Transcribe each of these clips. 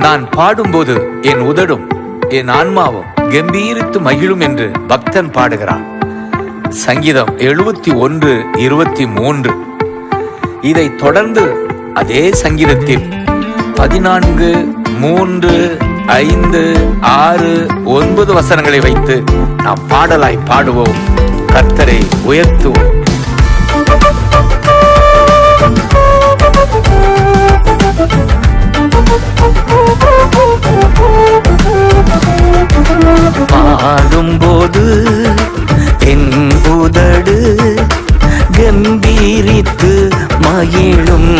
நான் பாடும்போது என் உதடும் என் ஆன்மாவும் கம்பீரித்து மகிழும் என்று பக்தன் பாடுகிறான். சங்கீதம் 71:23. இதை தொடர்ந்து அதே சங்கீதத்தில் 14, 3, 5, 6, 9 வசனங்களை வைத்து நாம் பாடலாய் பாடுவோம், கர்த்தரை உயர்த்துவோம். பாடும்போது என் உதடு கம்பீரித்து மகிழும்,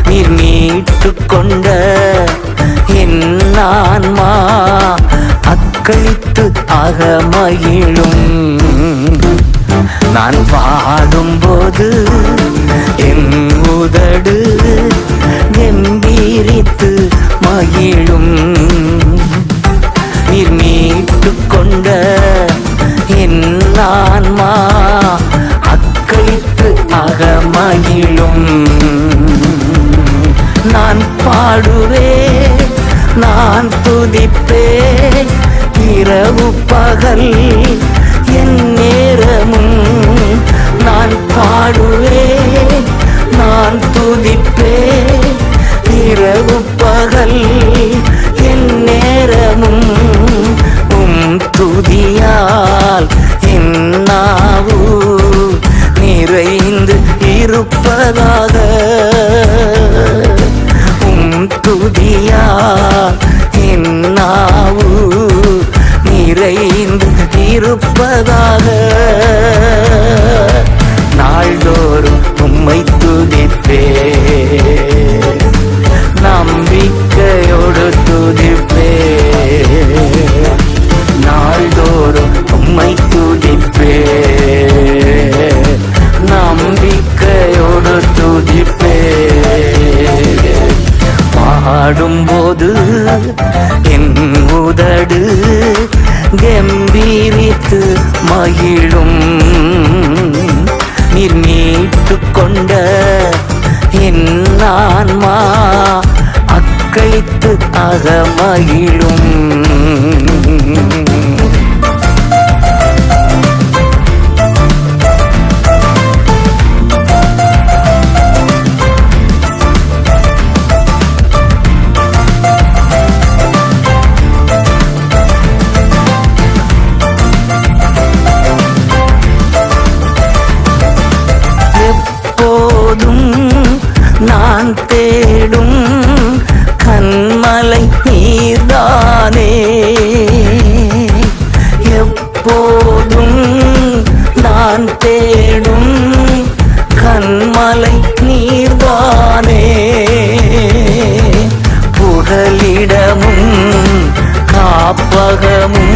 நீர் மீட்டு கொண்ட என் ஆன்மா அக்களித்து ஆக மகிழும். நான் பாடும்போது என் உதடு கம்பீரித்து மகிழும், நீர் மீட்டு கொண்ட என் ஆன்மா அக்களித்து ஆக மகிழும். நான் பாடுவேன், நான் துதிப்பேன், இரவு பகல் என் நேரமும். நான் பாடுவேன், நான் துதிப்பேன், இரவு பகல் என் நேரமும். துதியால் என் நாவு நிறைந்து இருப்பதாக, துதியால் என் நாவு நிறைந்து இருப்பதாக. நாள்தோறும் உம்மை துதிப்பேன், நம்பிக்கையோடு துதிப்பேன். நாள்தோறும் உம்மை துதிப்பேன், நம்பிக்கையோடு துதிப்பேன். பாடும்போது என் உதடு கம்பீரித்து மகிழும், நீர் மீட்டு கொண்ட என் ஆன்மா அக்களித்து ஆக மகிழும். நான் தேடும் கண்மலை நீர்தானே, எப்போதும் நான் தேடும் கண்மலை நீர்தானே. புகலிடமும் காப்பகமும்